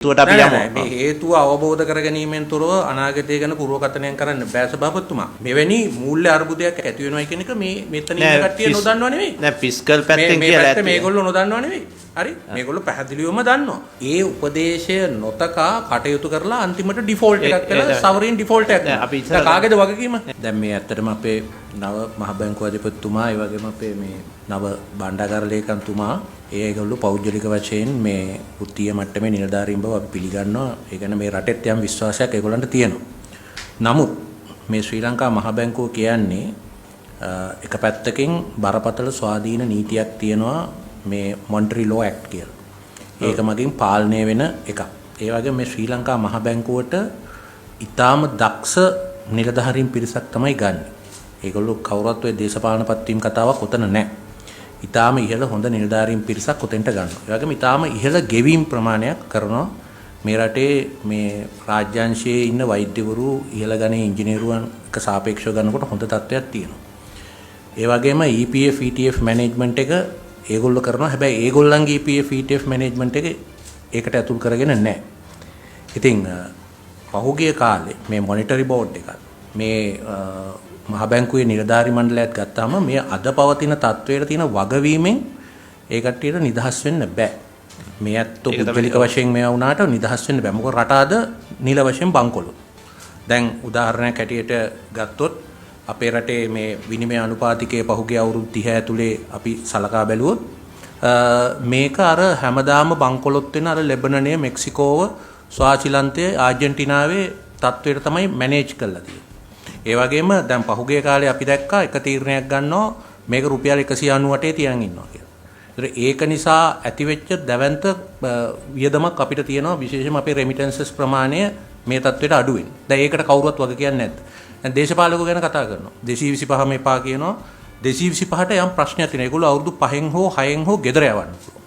තුවට අපි යමු. මේ හේතුව අවබෝධ කර ගැනීමෙන් තොරව අනාගතය ගැන පුරවකථනයක් කරන්න බෑ සභාපතිතුමා. මෙවැනි මූල්‍ය අර්බුදයක් ඇති වෙනවා කියන එක මේ මෙතන ඉන්න කට්ටිය නොදන්නව නෙවෙයි. නෑ ෆිස්කල් පැත්තෙන් කියලා ඇත්ත. මේගොල්ලෝ නොදන්නව නෙවෙයි. හරි? මේගොල්ලෝ පැහැදිලිවම දන්නවා. ඒ උපදේශය නොතකා කටයුතු කරලා අන්තිමට ඩිෆෝල්ට් එකක් කළා සවරින් ඩිෆෝල්ට් එකක්. අපි කාගේද වගකීම? දැන් මේ ඇත්තටම අපේ නව මහ බැංකුව අධිපතිතුමා ඒ වගේම අපේ මේ නව භාණ්ඩාගාර ලේකම්තුමා ඒගොල්ලෝ පෞද්ගලික වශයෙන් මේ වෘත්තීය මට්ටමේ නිලධාරීන් බව අපි පිළිගන්නවා. ඒ කියන්නේ මේ රටෙත් යම් විශ්වාසයක් ඒගොල්ලන්ට තියෙනවා. නමුත් මේ ශ්‍රී ලංකා මහ බැංකුව කියන්නේ එක පැත්තකින් බරපතල ස්වාධීන නීතියක් තියෙනවා මේ මොනිටරි ලෝ ඇක්ට් කියලා. ඒක මගින් පාලනය වෙන එකක්. ඒ වගේම මේ ශ්‍රී ලංකා මහ බැංකුවට ඊටාම දක්ෂ නිලධාරීන් පිරිසක් තමයි ගන්න. ඒගොල්ලෝ කවුරුත් ඔය දේශපාලන පත්වීම් කතාවක් උතන නැහැ. ඊටාම ඉහළ හොඳ නිලධාරීන් පිරිසක් උතෙන්ට ගන්නවා. ඒ වගේම ඊටාම ඉහළ ගෙවීම් ප්‍රමාණයක් කරනවා. මේ රටේ මේ රාජ්‍යාංශයේ ඉන්න වෛද්‍යවරු ඉහළ ගණේ ඉංජිනේරුවන් එක සාපේක්ෂව ගන්නකොට හොඳ තත්ත්වයක් තියෙනවා. ඒ වගේම EPF ETF මැනේජ්මන්ට් එක ඒගොල්ලෝ කරනවා. හැබැයි ඒගොල්ලන්ගේ EPF ETF මැනේජ්මන්ට් එක ඒකට ඇතුල් කරගෙන නැහැ. ඉතින් පහුගිය කාලේ මේ මොනිටරි බෝඩ් එකත් මේ මහ බැංකුවේ නිලධාරි මණ්ඩලයත් ගත්තාම මේ අද පවතින තත්වයට තියෙන වගවීමෙන් ඒ කට්ටියට නිදහස් වෙන්න බෑ. මේ ඇත්තෝ පුද්ගලික වශයෙන් මේවා වුණාට නිදහස් වෙන්න බෑ. මොකද රට අද නිල වශයෙන් බංකොලොත්. දැන් උදාහරණයක් හැටියට ගත්තොත් අපේ රටේ මේ විනිමය අනුපාතිකයේ පහුගිය අවුරුදු 30 ඇතුලේ අපි සලකා බැලුවොත් මේක අර හැමදාම බංකොලොත් වෙන අර ලෙබනනය, මෙක්සිකෝව, ස්වාසිලන්තය, ආජන්ටිනාවේ තත්වයට තමයි මැනේජ් කරලා තියෙන්නේ. ඒ වගේම දැන් පහුගිය කාලේ අපි දැක්කා එක තීරණයක් ගන්නවා මේක රුපියල් 198 තියන් ඉන්නවා කියලා. ඒක නිසා ඇතිවෙච්ච දැවැන්ත වියදමක් අපිට තියෙනවා විශේෂයෙන්ම අපේ රෙමිටන්සස් ප්‍රමාණය මේ තත්ත්වයට අඩු වෙන. දැන් ඒකට කවුරුවත් වග කියන්නේ නැද්ද? දැන් දේශපාලකයෝ ගැන කතා කරනවා. 225ම එපා කියනවා. 225ට යම් ප්‍රශ්නයක් තියෙනවා. ඒගොල්ලෝ අවුරුදු 5න් හෝ 6න් හෝ ගෙදර යවන්න පුළුවන්.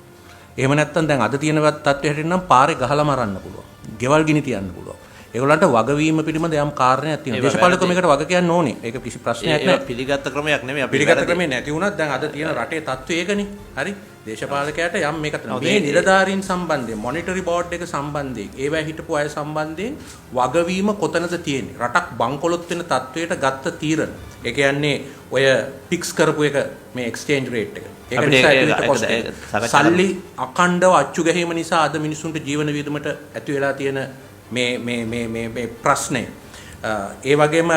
එහෙම නැත්නම් දැන් අද තියෙන තත්ත්වයට නම් පාරේ ගහලා මරන්න පුළුවන්. ගෙවල් ගිනි තියන්න පුළුවන්. ඒගොල්ලන්ට වගවීම පිළිබඳ යම් කාරණයක් තියෙනවා. දේශපාලකයෝ මේකට වග කියන්න ඕනේ. ඒක කිසි ප්‍රශ්නයක් නෑ. පිළිගත් ක්‍රමයක් නෙමෙයි. පිළිගත් ක්‍රමේ නැති වුණත් දැන් අද තියෙන රටේ තත්ත්වය ඒකනේ. හරි. දේශපාලකයාට යම් මේක මේ නිලධාරීන් සම්බන්ධයෙන්, මොනිටරි බෝඩ් එක සම්බන්ධයෙන්, ඒවැ හිටපු අය සම්බන්ධයෙන් වගවීම කොතනද තියෙන්නේ? රටක් බංකොලොත් වෙන තත්ත්වයට ගත්ත තීරණ. ඒ කියන්නේ ඔය පික්ස් කරපු එක මේ එක්ස්චේන්ජ් රේට් එක. ඒක නිසා සල්ලි අඛණ්ඩව අච්චු ගැහිම නිසා අද මිනිසුන්ට ජීවන වියදමට ඇති වෙලා තියෙන මේ ප්‍රශ්නේ. ඒ වගේම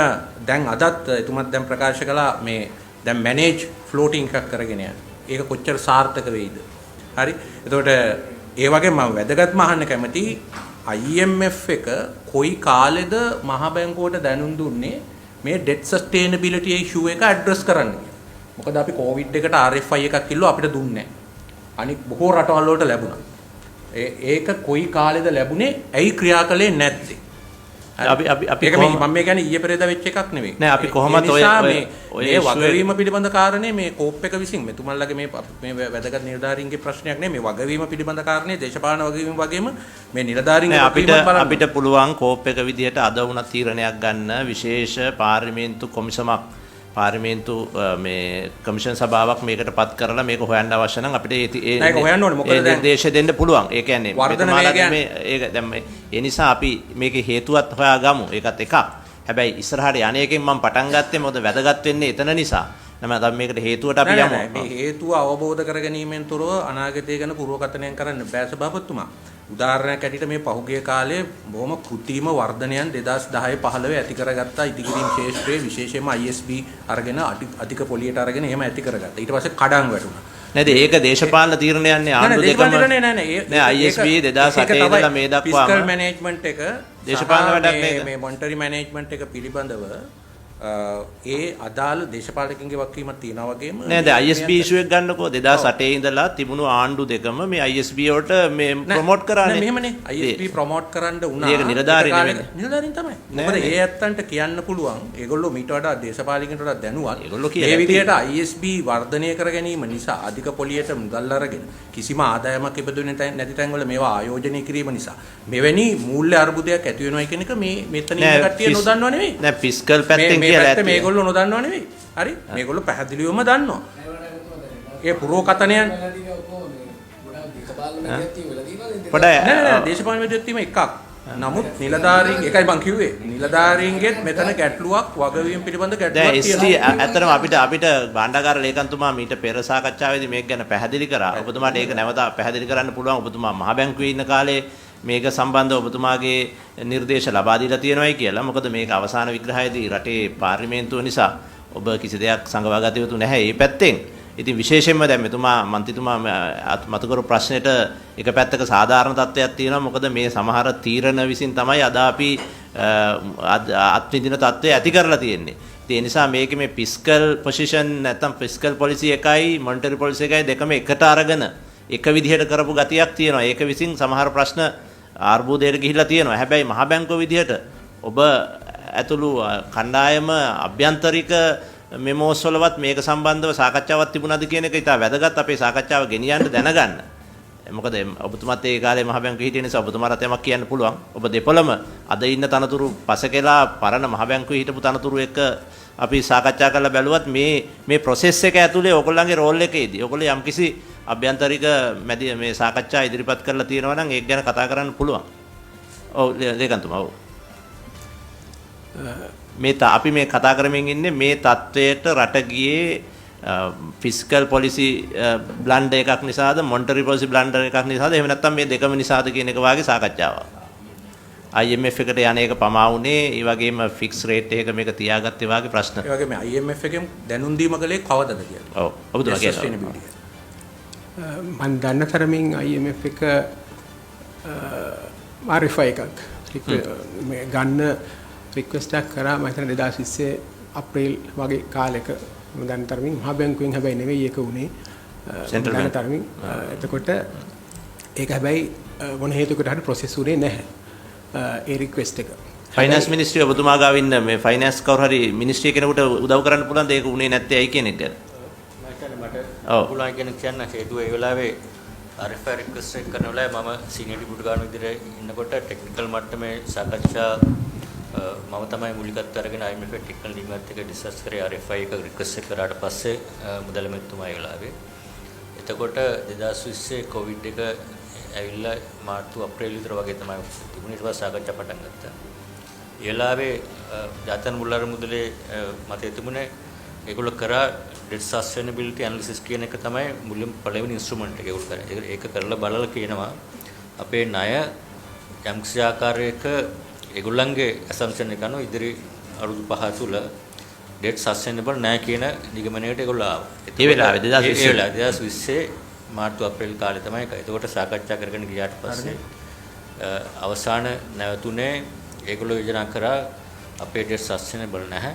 දැන් අදත් එතුමත් දැන් ප්‍රකාශ කළා මේ දැන් මැනේජ් ෆ්ලෝටින් එකක් කරගෙන යන. ඒක කොච්චර සාර්ථක වෙයිද? හරි. එතකොට ඒ වගේම මම වැදගත්ම අහන්න කැමති IMF එක කොයි කාලෙද මහ බැංකුවට දැනුම් දුන්නේ මේ debt sustainability issue එක address කරන්න කියලා. මොකද අපි COVID එකට RFI එකක් කිව්වා අපිට දුන්නේ නැහැ. අනික බොහෝ රටවල් වලට ලැබුණා. ඒක කොයි කාලෙද ලැබුණේ? ඇයි ක්‍රියා කළේ නැත්තේ? අපි මම මේ කියන්නේ ඊයේ පෙරේදා වෙච්ච එකක් නෙවෙයි. නෑ අපි කොහොමද ඔය වගවීම පිළිබඳ කාරණේ මේ කෝප් එක විසින් මෙතුමන්ලගේ මේ වැදගත් නිලධාරීන්ගේ ප්‍රශ්නයක් නෙමෙයි. මේ වගවීම පිළිබඳ කාරණේ දේශපාලන වගවීම වගේම මේ නිලධාරීන්ගේ අපිට පුළුවන් කෝප් එක විදියට අද වුණ තීරණයක් ගන්න විශේෂ පාර්ලිමේන්තු කොමිසමක් පාර්ලිමේන්තු මේ කමිෂන් සභාවක් මේකට පත් කරලා මේක හොයන්න අවශ්‍ය නම් අපිට ඒක හොයන්න ඕනේ. මොකද දැන් දේශ දෙන්න පුළුවන්. ඒ කියන්නේ ඒක දැන් ඒ නිසා අපි මේකේ හේතුවත් හොයාගමු. ඒකත් එකක්. හැබැයි ඉස්සරහට යන්නේකින් මම පටන් ගත්තේ මොකද වැදගත් වෙන්නේ එතන නිසා. නම් අපි මේකට හේතුවට අපි යමු. මේ හේතුව අවබෝධ කර ගැනීමෙන් තොරව අනාගතය ගැන පුරවකථනයක් කරන්න බෑ සභාපතිතුමා. උදාහරණයක් ඇටියට මේ පහුගිය කාලේ බොහොම කෘත්‍රිම වර්ධනයන් 2010 15 ඇති කරගත්තා ඉදිකිරීම් ශාස්ත්‍රයේ විශේෂයෙන්ම ISB අරගෙන අධික පොලියට අරගෙන එහෙම ඇති කරගත්තා. ඊට පස්සේ කඩන් වැටුණා. නේද? ඒක දේශපාලන තීරණයන්නේ ආණ්ඩු දෙකම නෑ ISB 2008 ඉඳලා මේ දක්වාම ෆිස්කල් මැනේජ්මන්ට් එක දේශපාලන වැඩක් නේද? මේ මොනිටරි මැනේජ්මන්ට් එක පිළිබඳව ඒ අදාළ දේශපාලකින්ගේ වක්කීමක් තියෙනවා වගේම නේද ISB ඉෂුව එක ගන්නකෝ 2008 ඉඳලා තිබුණු ආණ්ඩු දෙකම මේ ISB වලට මේ ප්‍රොමෝට් කරානේ. මෙහෙමනේ ISB ප්‍රොමෝට් කරන්න උනා. ඒක නිලධාරීන් තමයි. මොකද ඒ ඇත්තන්ට කියන්න පුළුවන් ඒගොල්ලෝ මීට වඩා දේශපාලකින්ට වඩා දැනුවත්. ඒගොල්ලෝ මේ විදිහට ISB වර්ධනය කර ගැනීම නිසා අධික පොලියට මුදල් අරගෙන කිසිම ආදායමක් ඉපදුනේ නැති තැන්වල මේවා ආයෝජනය කිරීම නිසා මෙවැනි මූල්‍ය අර්බුදයක් ඇති වෙනවා කියන එක මේ මෙතන ඉන්න කට්ටිය නොදන්නව නෙවෙයි. නෑ ෆිස්කල් පැත්තෙන් මේගොල්ලෝ නොදන්නව නෙවෙයි. හරි? මේගොල්ලෝ පැහැදිලිවම දන්නවා. ඒ පුරෝකථනයන් නෑ දේශපාලන විද්‍යාවත් වීම එකක්. නමුත් නිලධාරීන් එකයි මං කිව්වේ නිලධාරීන්ගෙත් මෙතන ගැටලුවක් වගවීම පිළිබඳ ගැටලුවක් තියෙනවා. ඇත්තටම අපිට භාණ්ඩාගාර ලේකම්තුමා මීට පෙර සාකච්ඡාවේදී මේක ගැන පැහැදිලි කරා. ඔබතුමාට ඒක නැවත පැහැදිලි කරන්න පුළුවන්. ඔබතුමා මහ බැංකුවේ ඉන්න කාලේ මේක සම්බන්ධව ඔබතුමාගේ නිර්දේශ ලබා දීලා තියෙනවායි කියලා. මොකද මේක අවසාන විග්‍රහයේදී රටේ පාර්ලිමේන්තුව නිසා ඔබ කිසි දෙයක් සංගවා ගත යුතු නැහැ මේ පැත්තෙන්. ඉතින් විශේෂයෙන්ම දැන් මෙතුමා මන්ත්‍රීතුමා මතු කරු ප්‍රශ්නෙට එක පැත්තක සාධාරණ තත්ත්වයක් තියෙනවා. මොකද මේ සමහර තීරණ විසින් තමයි අද අපි අත්විඳින තත්ත්වය ඇති කරලා තියෙන්නේ. ඒ නිසා මේකේ මේ ෆිස්කල් පොසිෂන් නැත්නම් ෆිස්කල් පොලිසි එකයි මොනිටරි පොලිසි එකයි දෙකම එකට අරගෙන එක විදිහට කරපු ගතියක් තියෙනවා. ඒක විසින් සමහර ප්‍රශ්න ආර්බුදයට ගිහිල්ලා තියෙනවා. හැබැයි මහ බැංකුව විදිහට ඔබ ඇතුළු කණ්ඩායම අභ්‍යන්තරික මෙමෝස් වලවත් මේක සම්බන්ධව සාකච්ඡාවක් තිබුණාද කියන එක ඉතා වැදගත් අපේ සාකච්ඡාව ගෙනියන්න දැනගන්න. මොකද ඔබතුමාත් ඒ කාලේ මහ බැංකුවේ හිටිය නිසා ඔබතුමාට යමක් කියන්න පුළුවන්. ඔබ දෙපළම අද ඉන්න තනතුරු පසකලා පරණ මහ බැංකුවේ හිටපු තනතුරු එක්ක අපි සාකච්ඡා කරලා බැලුවත් මේ process එක ඇතුලේ ඔයගොල්ලන්ගේ රෝල් එකේදී ඔයගොල්ලෝ යම්කිසි අභ්‍යන්තරික මේ සාකච්ඡා ඉදිරිපත් කරලා තියෙනවා නම් ඒක ගැන කතා කරන්න පුළුවන්. ඔව් ලේකම්තුමා ඔව්. අපි මේ කතා කරමින් ඉන්නේ මේ තත්වයට රට ගියේ ෆිස්කල් පොලිසි බ්ලන්ඩර් එකක් නිසාද මොනිටරි පොලිසි බ්ලන්ඩර් එකක් නිසාද එහෙම නැත්නම් මේ දෙකම නිසාද කියන එක වාගේ සාකච්ඡාවක්. IMF එකට යන එක පමා වුණේ ඒ වගේම ෆික්ස් රේට් එක මේක තියාගත්තේ වාගේ ප්‍රශ්න. ඒ වගේම IMF එකෙන් දැනුම් දීම කලේ කවදද කියලා. ඔව් ඔබතුමා කියනවා. මම දන්න තරමින් IMF එක RFI එකක් මේ ගන්න රික්වෙස්ට් එකක් කරා මම හිතන්නේ 2020 අප්‍රේල් වගේ කාලෙක මම දන්න තරමින් මහ බැංකුවෙන් හැබැයි නෙවෙයි ඒක උනේ සෙන්ට්‍රල් තරමින් එතකොට ඒක හැබැයි මොන හේතුවකට හරි ප්‍රොසෙස් උනේ නැහැ ඒ රික්වෙස්ට් එක ෆයිනෑන්ස් මිනිස්ට්‍රිය ඔබතුමා ගාව ඉන්න මේ ෆයිනෑන්ස් කවුරු හරි මිනිස්ට්‍රිය කෙනෙකුට උදව් කරන්න පුළුවන්ද ඒක උනේ නැත්තේ ඇයි කියන එක ගැන මට පුළුවන් කියන කියන්න හේතුව ඒ වෙලාවේ RFI රික්වෙස්ට් එක කරන වෙලාවේ මම සීනියර් ඩිපියුටි ගාර්ඩ් විදිහට ඉන්නකොට ටෙක්නිකල් මට්ටමේ සාකච්ඡා මම තමයි මූලිකත්වය අරගෙන IMF ටෙක්නිකල් ටීමත් එක්ක ඩිස්කස් කරේ RFI එක රික්වෙස්ට් එක කරාට පස්සේ මුදල් මෙතුමා ඒ වෙලාවේ. එතකොට 2020 කොවිඩ් එක ඇවිල්ලා මාර්තු අප්‍රේල් විතර වගේ තමයි තිබුණේ. ඊට පස්සේ සාකච්ඡා පටන් ගත්තා. ඒ වෙලාවේ ජාත්‍යන්තර මුල්ලර මුදලේ මතය තිබුණේ ඒගොල්ලෝ කරා debt sustainability analysis කියන එක තමයි මුලින්ම පළවෙනි ඉන්ස්ට්‍රුමන්ට් එක ඒගොල්ලෝ කරේ. ඒක කරලා බලලා කියනවා අපේ ණය යම්කිසි ආකාරයක ඒගොල්ලන්ගේ assumption එක අනුව ඉදිරි අවුරුදු 5 තුල debt sustainable නැහැ කියන නිගමනයකට ඒගොල්ලෝ ආවා. ඒ වෙලාවේ 2020 මාර්තු අප්‍රේල් කාලේ තමයි ඒක. ඒකට සාකච්ඡා කරගෙන ගියාට පස්සේ අවසාන නැවතුනේ ඒගොල්ලෝ යෝජනා කරා අපේ debt sustainable නැහැ.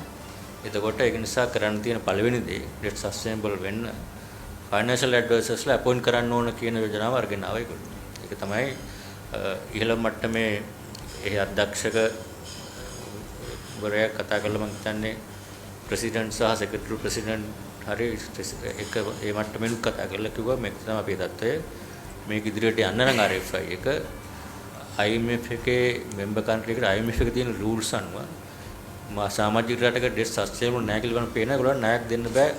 එතකොට ඒක නිසා කරන්න තියෙන පළවෙනි දේ debt sustainable වෙන්න financial advisorsලා appoint කරන්න ඕන කියන යෝජනාව අරගෙන ආවා ඒගොල්ලෝ. ඒක තමයි ඉහළ මට්ටමේ ඒ අධ්‍යක්ෂක වරයා කතා කළා මම හිතන්නේ ප්‍රෙසිඩන්ට් සහ සෙක්‍රටරි ප්‍රෙසිඩන්ට් හරි එක ඒ මට්ටමෙන් කතා කරලා කිව්වා මේක තමයි අපේ தত্ত্বය මේක ඉදිරියට යන්න නම් RFI එක IMF එකේ member country එකට IMF එකේ තියෙන rules අනුව සමාජික රටක debt sustainable නැහැ කියලා බලන පේන ඒගොල්ලන් ණයක් දෙන්න බෑ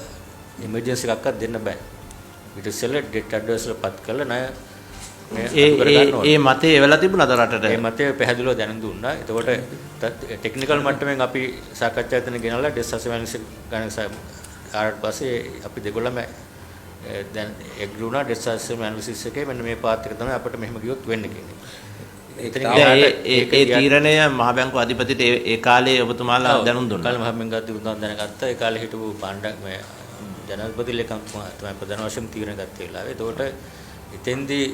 emergency එකක්වත් දෙන්න බෑ ඊට ඉස්සෙල්ලා debt advisor පත් කළා ණය ඒ මතේ එවලා තිබුණාද රටට? ඒ මතේ පැහැදිලිව දැනුම් දුන්නා. එතකොට ටෙක්නිකල් මට්ටමින් අපි සාකච්ඡා කරන ගෙනල්ලා ඩිස්කස් ගණන් ආවට පස්සේ අපි දෙගොල්ලම දැන් එග්‍රී වුණා ඩිස්කස් ඇනලිසිස් එකේ මෙන්න මේ පාත් එක තමයි අපිට මෙහෙම ගියොත් වෙන්නේ කියන්නේ. ඒ තීරණය මහ බැංකුව අධිපතිට ඒ කාලේ ඔබතුමාලා දැනුම් දුන්නා. කාලේ මහ බැංකුව අධිපතිතුමා දැනගත්තා. ඒ කාලේ හිටපු මේ ජනාධිපති ලේකම්තුමා තමයි ප්‍රධාන වශයෙන් තීරණ ගත්තේ වෙලාවේ. එතකොට ඉතින්දී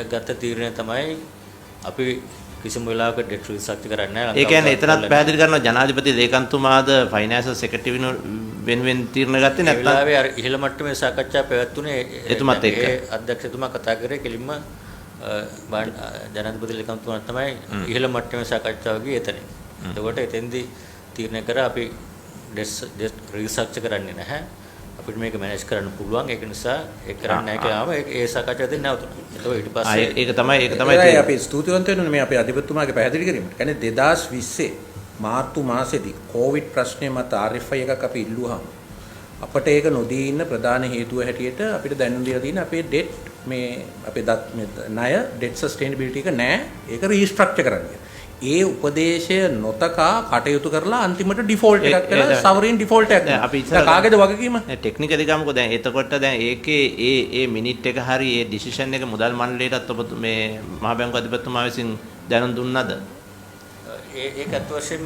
ගත තීරණය තමයි අපි කිසිම වෙලාවක ඩෙට් රිසර්ච් කරන්නේ නැහැ. ඒ කියන්නේ එතනත් පැහැදිලි කරනවා ජනාධිපති ලේකම්තුමාද ෆයිනෑන්ෂල් සෙක්‍රටරි වෙනුවෙන් තීරණ ගත්තේ නැත්නම් ඒ වෙලාවේ අර ඉහළ මට්ටමේ සාකච්ඡා පැවැත්ුණේ එතුමත් එක්ක. ඒ අධ්‍යක්ෂතුමා කතා කරේ කෙලින්ම ජනාධිපති ලේකම්තුමා තමයි ඉහළ මට්ටමේ සාකච්ඡාව ගියේ එතන. එතකොට එතෙන්දී තීරණය කරා අපි ඩෙට් රිසර්ච් කරන්නේ නැහැ. අපිට මේක මැනේජ් කරන්න පුළුවන් ඒක නිසා ඒක කරන්න නැහැ කියලාම ඒ සාකච්ඡාව දෙන්න නවතුණා. ඒක ඊට පස්සේ ඒක තමයි අපි ස්තුතිවන්ත වෙනවා මේ අපේ අධිපතිතුමාගේ පැහැදිලි කිරීමට. කියන්නේ 2020 මාර්තු මාසෙදී කොවිඩ් ප්‍රශ්නේ මත RFI එකක් අපි ඉල්ලුවාම අපිට ඒක නොදී ඉන්න ප්‍රධාන හේතුව හැටියට අපිට දැනුම් දීලා තියෙන අපේ ඩෙට් මේ අපේ ණය debt sustainability එක නැහැ. ඒක restructure කරන්න. ඒ උපදේශය නොතකා කටයුතු කරලා අන්තිමට ඩිෆෝල්ට් එකක් කරලා සවරින් ඩිෆෝල්ට් එකක්. අපි ඉස්සර කාගේද වගකීම? ටෙක්නිකලි ගමුකෝ දැන් එතකොට දැන් ඒකේ ඒ මිනිට් එක හරි ඒ ඩිසිෂන් එක මුදල් මණ්ඩලයටත් ඔබ මේ මහ බැංකු අධිපතිතුමා විසින් දැනුම් දුන්නද? ඒක අත් වශයෙන්ම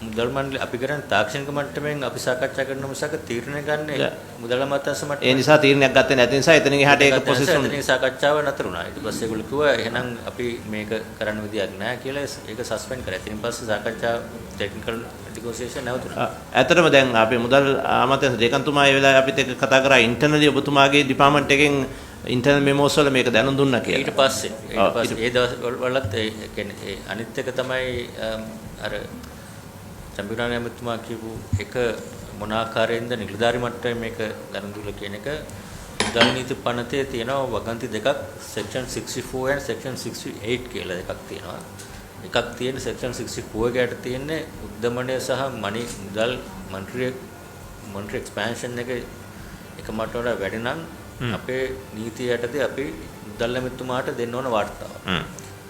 මුදල් මණ්ඩලය අපි කරන්නේ තාක්ෂණික මට්ටමින් අපි සාකච්ඡා කරන මිසක තීරණය ගන්න මුදල් අමාත්‍යාංශ මට්ටමේ. ඒ නිසා තීරණයක් ගත්තේ නැති නිසා එතනින් එහාට ඒක ප්‍රොසෙස් වුණා. එතනින් සාකච්ඡාව නතර වුණා. ඊට පස්සේ ඒගොල්ලෝ කිව්වා එහෙනම් අපි මේක කරන්න විදියක් නැහැ කියලා ඒක සස්පෙන්ඩ් කරා. ඊට පස්සේ සාකච්ඡාව ටෙක්නිකල් නෙගෝසියේෂන් නැවතුණා. ඇත්තටම දැන් අපි මුදල් අමාත්‍යාංශ දෙකන්තුමා ඒ වෙලාවේ අපිත් එක්ක කතා කරා ඉන්ටර්නලි ඔබතුමාගේ ඩිපාර්ට්මන්ට් එකෙන් ඉන්ටර්නල් මෙමෝස් වල මේක දැනුම් දුන්නා කියලා. ඊට පස්සේ ඒ දවස් වලත් ඒ කියන්නේ අනිත් එක තමයි අර චම්පියෝනා ඇමතුමා කියපු එක මොන ආකාරයෙන්ද නිලධාරි මට්ටමේ මේක දැනුම් දුන්න කියන එක මුදල් නීති පනතේ තියෙනවා වගන්ති දෙකක් section 64 and section 68 කියලා දෙකක් තියෙනවා. එකක් තියෙන section 64 එකට තියෙන්නේ උද්දමනය සහ මුදල් මොනිටරි එක්ස්පැන්ෂන් එක මට වඩා වැඩි නම් අපේ නීතිය යටතේ අපි මුදල් ඇමතුමාට දෙන්න ඕන වාර්තාවක්.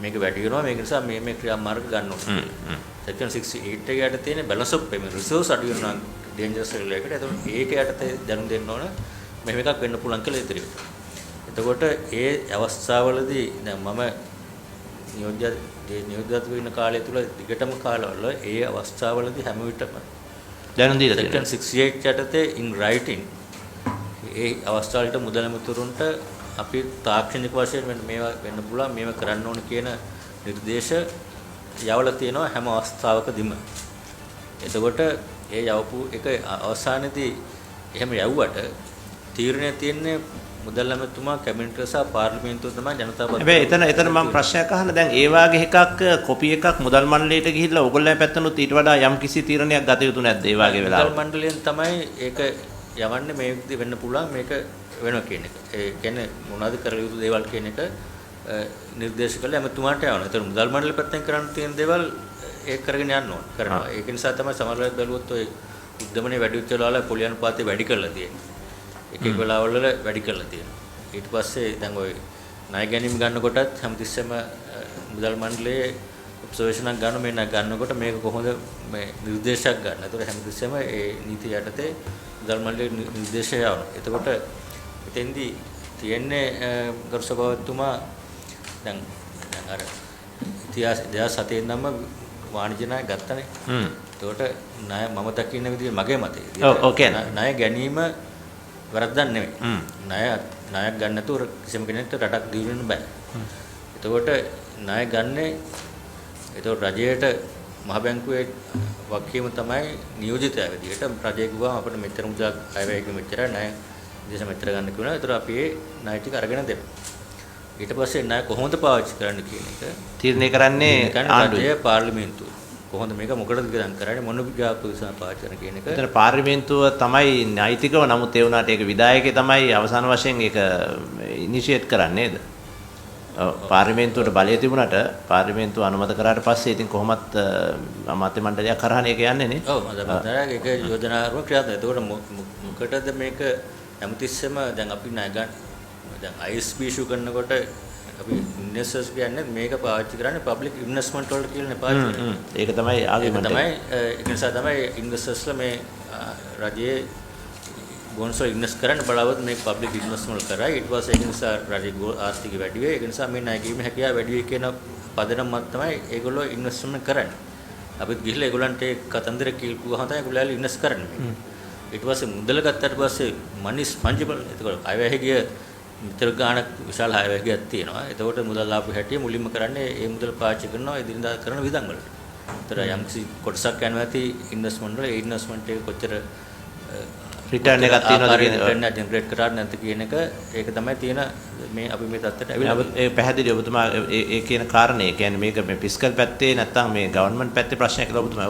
මේක වැඩි වෙනවා මේක නිසා මේ ක්‍රියාමාර්ග ගන්න ඕනේ. section 68 එක යට තියෙන balance of payment reserves අඩු වෙනවා dangerous level එකට. එතකොට ඒක යටතේ දැනුම් දෙන්න ඕන මෙහෙම එකක් වෙන්න පුළුවන් කියලා ඉදිරියට. එතකොට ඒ අවස්ථාවවලදී දැන් මම නියෝජ්‍යත් වෙන කාලය තුල දිගටම කාලවල ඒ අවස්ථාවවලදී හැම විටම දැනුම් දීලා section 68 යටතේ in writing ඒ අවස්ථාවලට මුදල් ඇමතුරුන්ට අපි තාක්ෂණික වශයෙන් මේවා වෙන්න පුළුවන් මේව කරන්න ඕන කියන නිර්දේශ යවලා තියෙනවා හැම අවස්ථාවකදීම. එතකොට ඒ යවපු එක අවසානයේදී එහෙම යවුවට තීරණය තියෙන්නේ මුදල් ඇමතුමා කැබිනට් සහ පාර්ලිමේන්තුව තමයි ජනතාවට. හැබැයි එතන මම ප්‍රශ්නයක් අහන්න දැන් ඒ වාගේ එකක් කොපි එකක් මුදල් මණ්ඩලයට ගිහිල්ලා ඕගොල්ලෝ පැත්තනොත් ඊට වඩා යම් කිසි තීරණයක් ගත යුතු නැද්ද ඒ වාගේ වෙලාවක? මුදල් මණ්ඩලයෙන් තමයි ඒක යවන්නේ මේ විදිහ වෙන්න පුළුවන් මේක වෙනවා කියන එක. ඒ කියන්නේ මොනවද කරලා යුතු දේවල් කියන එක නිර්දේශ කළා එමෙතුමාට යවනවා. ඒතර මුදල් මණ්ඩල පැත්තෙන් කරන්න තියෙන දේවල් ඒක කරගෙන යන්න ඕන කරනවා. ඒක නිසා තමයි සමහරවිට බැලුවොත් ඔය උද්දමනේ වැඩි වෙච්ච වෙලාවල පොලියන් පාතේ වැඩි කරලා තියෙන්නේ. එක එක වෙලාවල් වල වැඩි කරලා තියෙනවා. ඊට පස්සේ දැන් ඔය ණය ගැනීම ගන්නකොටත් හැමතිස්සෙම මුදල් මණ්ඩලයේ ඔබ්සර්වේෂන් එකක් ගන්න මේ ණය ගන්නකොට මේක කොහොමද මේ නිර්දේශයක් ගන්න. ඒතර හැමතිස්සෙම ඒ නීතිය යටතේ මුදල් මණ්ඩලයේ නිර්දේශය යවනවා. එතකොට එතෙන්දී තියෙන්නේ ගරු සභාවතුමා දැන් අර ඉතිහාස 2007 නම් වාණිජ ණය ගත්තනේ. එතකොට ණය මම දකින්න විදිහ මගේ මතය. ණය ගැනීම වැරද්දක් නෙමෙයි. ණයක් ගන්න නැතුව කිසිම කෙනෙක්ට රටක් දියුණු වෙන්න බෑ. එතකොට ණය ගන්නේ එතකොට රජයට මහ බැංකුවේ වගකීම තමයි නියෝජිතය විදිහට රජය ගුවා අපිට මෙච්චර මුදල් අයවැය කිව්ව මෙච්චර ණය විදේශ මෙච්චර ගන්න කියනවා. ඒතර අපි ඒ ණය ටික අරගෙන දෙනවා. ඊට පස්සේ ණය කොහොමද පාවිච්චි කරන්න කියන එක තීරණය කරන්නේ ආණ්ඩුවේ පාර්ලිමේන්තුව. කොහොමද මේක මොකටද ගණන් කරන්නේ මොන විද්‍යාපෘතිසා පාවිච්චි කරන කියන එක. ඒතර පාර්ලිමේන්තුව තමයි නෛතිකව නමුත් ඒ වුණාට ඒක විධායකේ තමයි අවසාන වශයෙන් ඒක ඉනිෂියේට් කරන්නේ නේද? පාර්ලිමේන්තුවට බලය තිබුණාට පාර්ලිමේන්තුව අනුමත කරාට පස්සේ ඉතින් කොහොමත් අමාත්‍ය මණ්ඩලයක් කරහනේ ඒක යන්නේ නේ. ඔව් මම දන්නවා ඒක යෝජනාවම ක්‍රියාත්මක. එතකොට මොකටද මේක හැමතිස්සෙම දැන් අපි ණය ගන්න දැන් ISB ඉෂු කරනකොට අපි ඉන්වෙස්ටර්ස් කියන්නේ මේක පාවිච්චි කරන්නේ පබ්ලික් ඉන්වෙස්ට්මන්ට් වලට කියලා පාවිච්චි කරන්නේ. ඒක තමයි ආගමෙන් තමයි ඒක නිසා තමයි ඉන්වෙස්ටර්ස්ලා මේ රජයේ බොන්ස් වල ඉන්වෙස්ට් කරන්න බලාවත් මේ පබ්ලික් ඉන්වෙස්ට්මන්ට් කරා. ඊට පස්සේ ඒක නිසා රජයේ ආර්ථික වැඩි වෙයි. ඒක නිසා මේ ණය ගැනීම හැකියාව වැඩි වෙයි කියන පදනම මත තමයි ඒගොල්ලෝ ඉන්වෙස්ට්මන්ට් කරන්නේ. අපිත් ගිහිල්ලා ඒගොල්ලන්ට ඒ කතන්දර කියපුවාම තමයි ඒගොල්ලෝ ඉන්වෙස්ට් කරන්නේ. ඊට පස්සේ මුදල ගත්තට පස්සේ money is fungible. ඒකෝල අයවැය ගිය විතර ගාණක් විශාල අයවැය ගියක් තියෙනවා. ඒතකොට මුදල් ආපු හැටිය මුලින්ම කරන්නේ ඒ මුදල් පාවිච්චි කරනවා එදිනදා කරන විධංග වලට. ඒතර යම්කිසි කොටසක් යනවා ඇති ඉන්වෙස්ට්මන්ට් වල ඒ ඉන්වෙස්ට්මන්ට් එක කොච්චර රිටර්න් එකක් තියෙනවද කියන රිටර්න් එක ජෙනරේට් කරන්නේ නැද්ද කියන එක ඒක තමයි තියෙන මේ අපි මේ තත්ත්වයට ඇවිල්ලා ඒ පැහැදිලි ඔබතුමා ඒ කියන කාරණේ කියන්නේ මේක මේ ෆිස්කල් පැත්තේ නැත්නම් මේ ගවර්න්මන්ට් පැත්තේ ප්‍රශ්නයක් කියලා ඔබතුමා